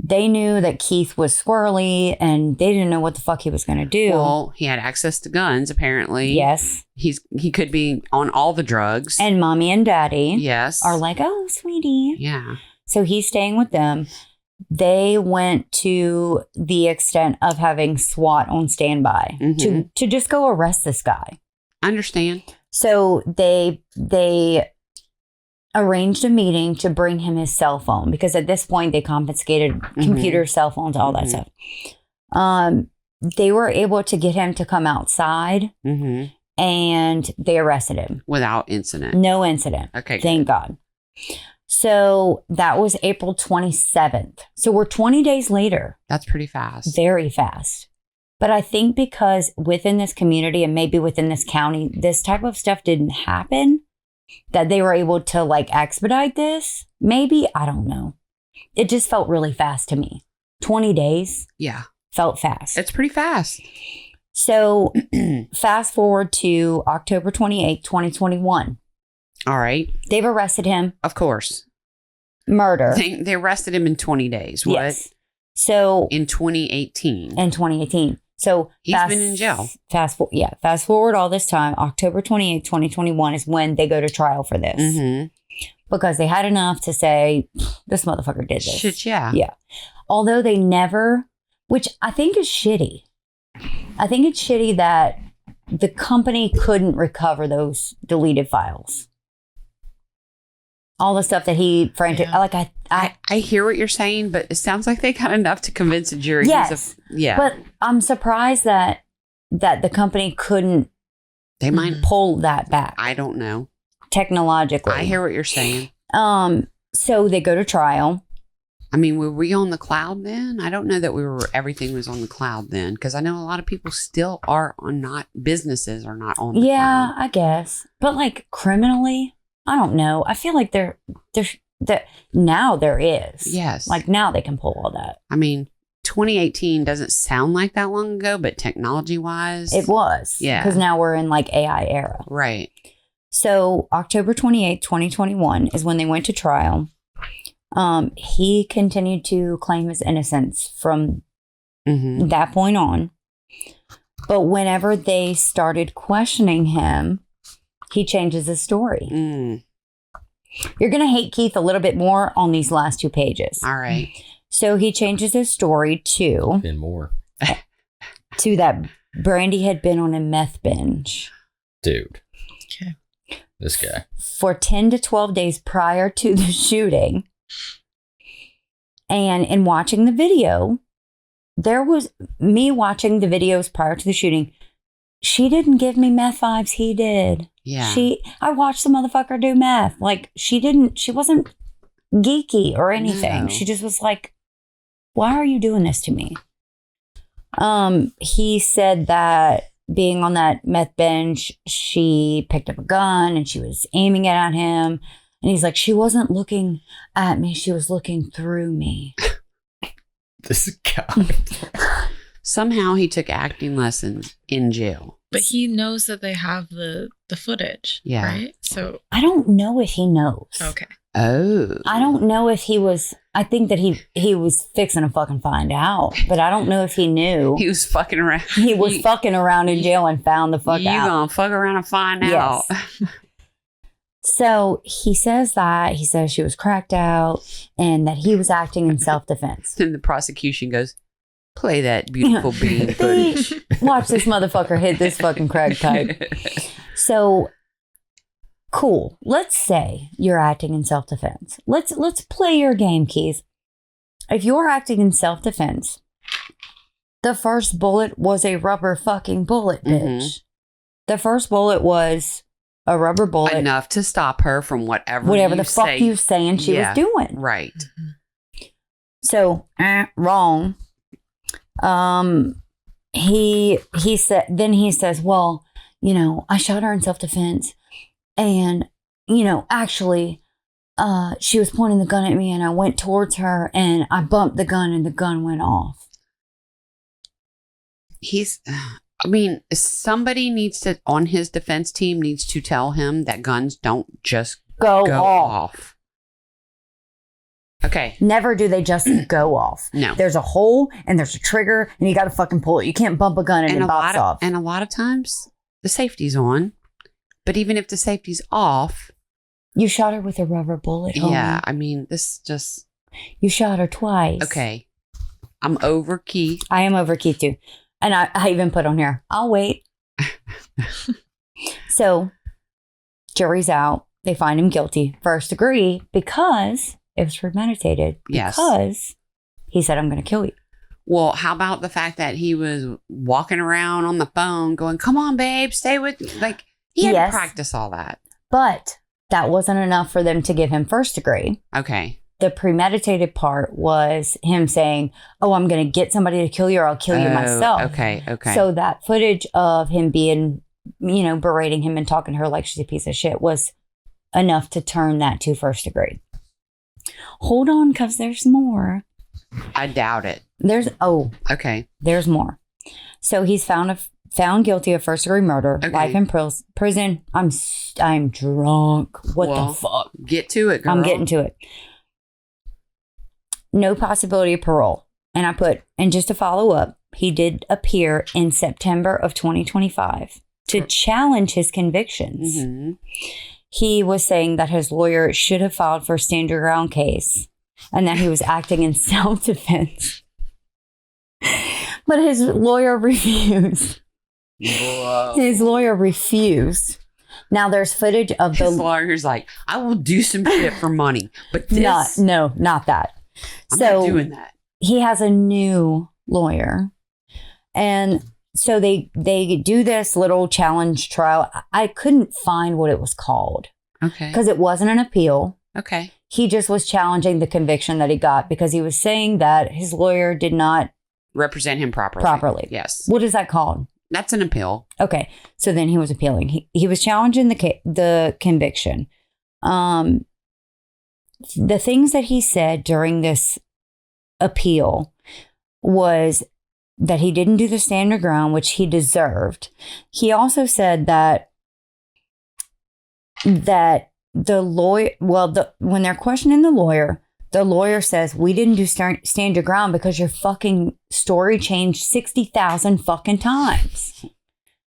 They knew that Keith was squirrely and they didn't know what the fuck he was going to do. Well, he had access to guns, apparently. Yes. He could be on all the drugs. And mommy and daddy yes. are like, oh, sweetie. Yeah. So he's staying with them. They went to the extent of having SWAT on standby Mhm. to just go arrest this guy. Understand. So they arranged a meeting to bring him his cell phone because at this point they confiscated computers, cell phones, all that stuff. They were able to get him to come outside Mm-hmm. and they arrested him. Without incident. No incident. Okay. Thank God. So that was April 27th. So we're 20 days later. That's pretty fast. Very fast. But I think because within this community and maybe within this county, this type of stuff didn't happen, that they were able to like expedite this. Maybe, I don't know. It just felt really fast to me. 20 days Yeah. felt fast. It's pretty fast. So fast forward to October 28th, 2021. All right. They've arrested him. Of course. Murder. They arrested him in 20 days. What? Yes. So In 2018. in 2018. So He's been in jail. Fast forward all this time. October 28th, 2021 is when they go to trial for this. Mm-hmm. Because they had enough to say, this motherfucker did this. Shit, yeah. Yeah. Although they never, which I think is shitty. I think it's shitty that the company couldn't recover those deleted files. All the stuff that he frantic, Yeah. like I hear what you're saying, but it sounds like they got enough to convince a jury. Yes. Yeah. But I'm surprised that the company couldn't they might. pull that back I don't know. technologically. I hear what you're saying. So they go to trial. I mean, were we on the cloud then? I don't know that everything was on the cloud then, because I know a lot of people still are businesses are not on the Yeah, cloud. I guess. But like criminally, I don't know. I feel like that now there is. Yes. Like now they can pull all that. I mean, 2018 doesn't sound like that long ago, but technology wise, It was. Yeah. Because now we're in like AI era. Right. So October 28th, 2021 is when they went to trial. He continued to claim his innocence from that point on. But whenever they started questioning him, he changes his story. You're going to hate Keith a little bit more on these last 2 pages. All right. So he changes his story to that Brandy had been on a meth binge. Dude. Okay. This guy. For 10 to 12 days prior to the shooting. And in watching the video, there was me watching the videos prior to the shooting. She didn't give me meth vibes. He did. Yeah. I watched the motherfucker do meth. Like, she wasn't geeky or anything. No. She just was like, why are you doing this to me? He said that being on that meth bench, she picked up a gun and she was aiming it at him. And he's like, she wasn't looking at me. She was looking through me. This guy. Somehow he took acting lessons in jail. But he knows that they have the footage. Yeah. Right? So I don't know if he knows. okay. Oh. I don't know if he was, I think that he was fixing to fucking find out, but I don't know if he knew. He was fucking around. He was fucking around in jail and found the fuck you out. gonna fuck around and find out. So he says she was cracked out and that he was acting in self-defense. Then the prosecution goes, play that beautiful bean footage. Watch this motherfucker hit this fucking crack pipe. So, cool. Let's say you're acting in self-defense. Let's play your game, Keith. If you're acting in self-defense, the first bullet was a rubber fucking bullet, bitch. The first bullet was a rubber bullet. Enough to stop her from whatever the fuck you saying she was doing. Right. So, wrong. He says, well, I shot her in self-defense and, actually, she was pointing the gun at me and I went towards her and I bumped the gun and the gun went off. Somebody needs to, on his defense team, needs to tell him that guns don't just go off. Okay. Never do they just go off. No. There's a hole and there's a trigger and you got to fucking pull it. You can't bump a gun and it pops off. And a lot of times the safety's on. But even if the safety's off. You shot her with a rubber bullet. Yeah. Homie. This just. You shot her twice. Okay. I'm over Keith. I am over Keith too. And I even put on here, I'll wait. So, jury's out. They find him guilty. First degree because it was premeditated. Yes. Because he said, I'm going to kill you. Well, how about the fact that he was walking around on the phone going, come on, babe, stay with me. Like, he had to practice all that. But that wasn't enough for them to give him first degree. Okay. The premeditated part was him saying, oh, I'm going to get somebody to kill you or I'll kill you myself. Okay. So that footage of him being, berating him and talking to her like she's a piece of shit was enough to turn that to first degree. Hold on, because there's more. I doubt it. Okay. There's more. So he's found guilty of first degree murder, life in prison. I'm drunk. What the fuck? Get to it, girl. I'm getting to it. No possibility of parole. And I put, and just to follow up, he did appear in September of 2025 to challenge his convictions. Mm-hmm. He was saying that his lawyer should have filed for a stand your ground case and that he was acting in self-defense. But his lawyer refused. Whoa. His lawyer refused. Now there's footage of his lawyer's like, I will do some shit for money, but this... not that. I'm not doing that. He has a new lawyer. And so they do this little challenge trial. I couldn't find what it was called. Okay. Because it wasn't an appeal. Okay. He just was challenging the conviction that he got because he was saying that his lawyer did not represent him properly. Yes. What is that called? That's an appeal. Okay. So then he was appealing. He was challenging the conviction. The things that he said during this appeal was that he didn't do the stand your ground, which he deserved. He also said that that the lawyer, when they're questioning the lawyer says, we didn't do stand your ground because your fucking story changed 60,000 fucking times.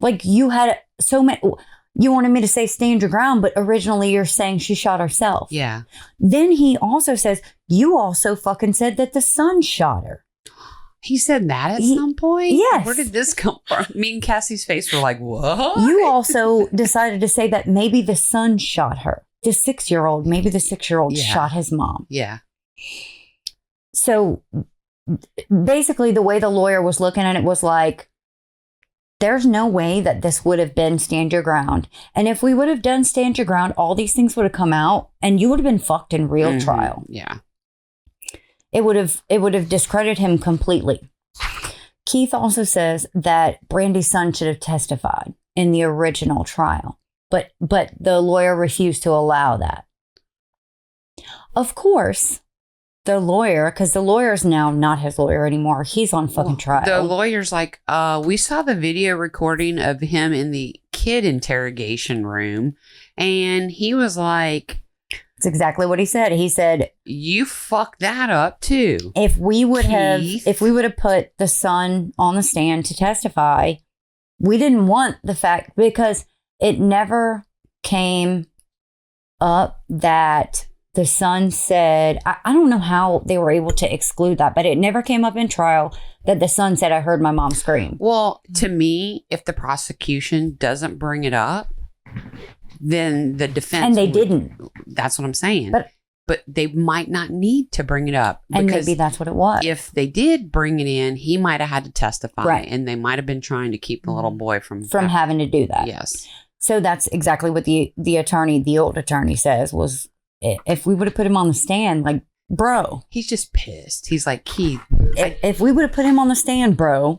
Like, you had so many, you wanted me to say stand your ground, but originally you're saying she shot herself. Yeah. Then he also says, you also fucking said that the son shot her. He said that at some point? Yes. Where did this come from? Me and Cassie's face were like, what? You also decided to say that maybe the son shot her. The 6-year-old, maybe the 6-year-old shot his mom. Yeah. So basically, the way the lawyer was looking at it was like, there's no way that this would have been stand your ground. And if we would have done stand your ground, all these things would have come out and you would have been fucked in real trial. Yeah. It would have discredited him completely. Keith also says that Brandy's son should have testified in the original trial, but the lawyer refused to allow that. Of course, the lawyer, because the lawyer's now not his lawyer anymore, he's on fucking trial. The lawyer's like, we saw the video recording of him in the kid interrogation room, and he was like, that's exactly what he said. He said, you fucked that up too. If we would Keith. have put the son on the stand to testify, we didn't want the fact, because it never came up that the son said, I don't know how they were able to exclude that, but it never came up in trial that the son said, I heard my mom scream. Well, to me, if the prosecution doesn't bring it up, then the defense... And they didn't. That's what I'm saying. But they might not need to bring it up. And maybe that's what it was. If they did bring it in, he might have had to testify. Right. And they might have been trying to keep the little boy from having to do that. Yes. So that's exactly what the old attorney says was, if we would have put him on the stand, like, bro. He's just pissed. He's like, Keith. If we would have put him on the stand, bro.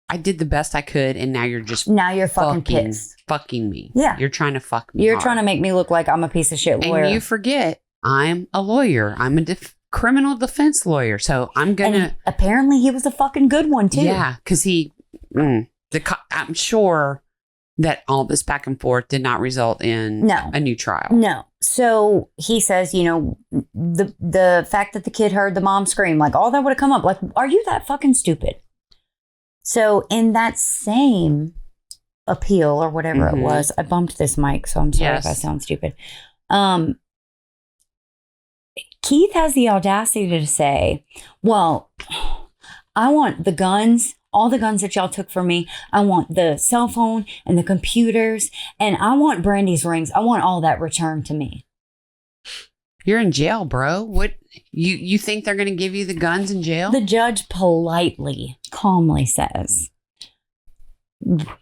I did the best I could, and now you're just... Now you're fucking pissed. Fucking me. Yeah. You're trying to fuck me. You're trying to make me look like I'm a piece of shit lawyer. And you forget, I'm a lawyer. I'm a criminal defense lawyer. So I'm going to... Apparently he was a fucking good one, too. Yeah, because I'm sure that all this back and forth did not result in a new trial. No. So he says, the fact that the kid heard the mom scream, like, all that would have come up. Like, are you that fucking stupid? So in that same appeal or whatever it was, I bumped this mic, so I'm sorry if I sound stupid. Keith has the audacity to say, well, I want the guns, all the guns that y'all took from me. I want the cell phone and the computers, and I want Brandy's rings. I want all that returned to me. You're in jail, bro. What you think they're going to give you the guns in jail? The judge politely, calmly says,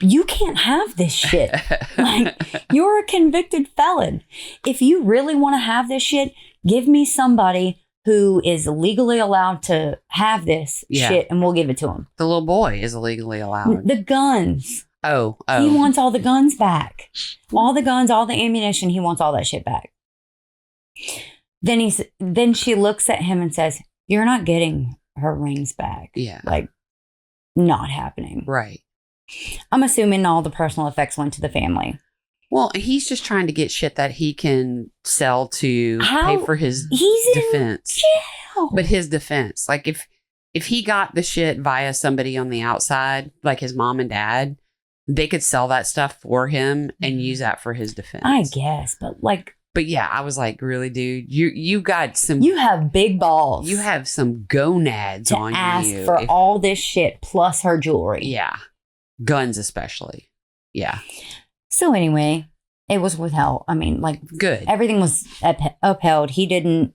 you can't have this shit. Like, you're a convicted felon. If you really want to have this shit, give me somebody who is legally allowed to have this shit, and we'll give it to him. The little boy is illegally allowed. The guns. Oh. He wants all the guns back. All the guns, all the ammunition. He wants all that shit back. Then she looks at him and says, you're not getting her rings back. Yeah. Like, not happening. Right. I'm assuming all the personal effects went to the family. Well, he's just trying to get shit that he can sell to pay for his defense. Jail. But his defense, like if he got the shit via somebody on the outside, like his mom and dad, they could sell that stuff for him and use that for his defense. I guess, but like... But yeah, I was like, really, dude? You got some... You have big balls. You have some gonads on you. To ask for all this shit plus her jewelry. Yeah. Guns especially. Yeah. So anyway, it was withheld. I mean, like... Good. Everything was upheld. He didn't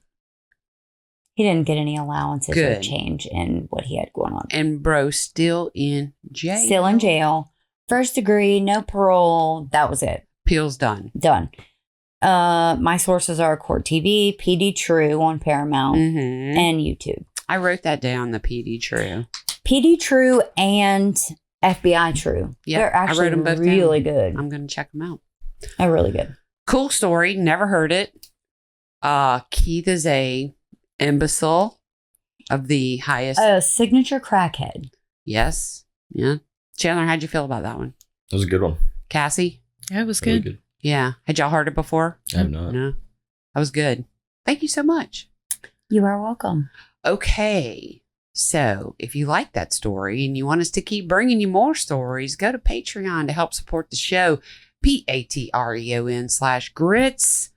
get any allowances or change in what he had going on. And bro, still in jail. Still in jail. First degree, no parole. That was it. Appeal's done. Done. My sources are Court TV, PD True on Paramount, and YouTube. I wrote that down, the PD True. PD True and FBI True. Yeah, they're actually I wrote them both really down. good. I'm going to check them out. They're really good. Cool story. Never heard it. Keith is a imbecile of the highest. A signature crackhead. Yes. Yeah. Chandler, how'd you feel about that one? It was a good one. Cassie? Yeah, it was Really good. Yeah. Had y'all heard it before? I have not. No. That was good. Thank you so much. You are welcome. Okay. So if you like that story and you want us to keep bringing you more stories, go to Patreon to help support the show. Patreon/grits.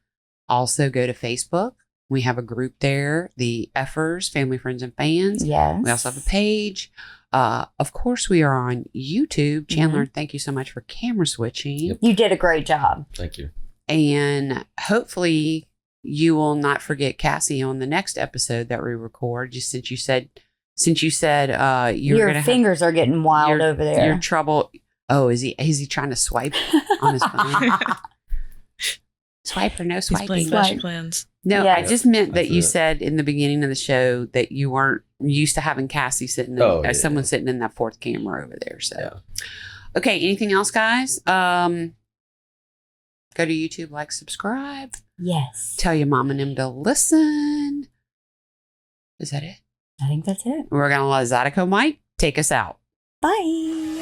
Also go to Facebook. We have a group there, the Effers, Family, Friends, and Fans. Yes. We also have a page. Of course, we are on YouTube. Chandler, thank you so much for camera switching. Yep. You did a great job. Thank you. And hopefully you will not forget Cassie on the next episode that we record. Just since you said you're Your gonna fingers are getting wild over there. Your trouble. Oh, is he trying to swipe on his phone? Swipe or no He's swiping? playing Clash Clans. No, Yes. I just meant that That's you it. said in the beginning of the show that you weren't used to having Cassie sitting, someone sitting in that fourth camera over there. So, Yeah. Okay, anything else, guys? Go to YouTube, like, subscribe. Yes. Tell your mom and them to listen. Is that it? I think that's it. We're gonna let Zydeco Mike take us out. Bye.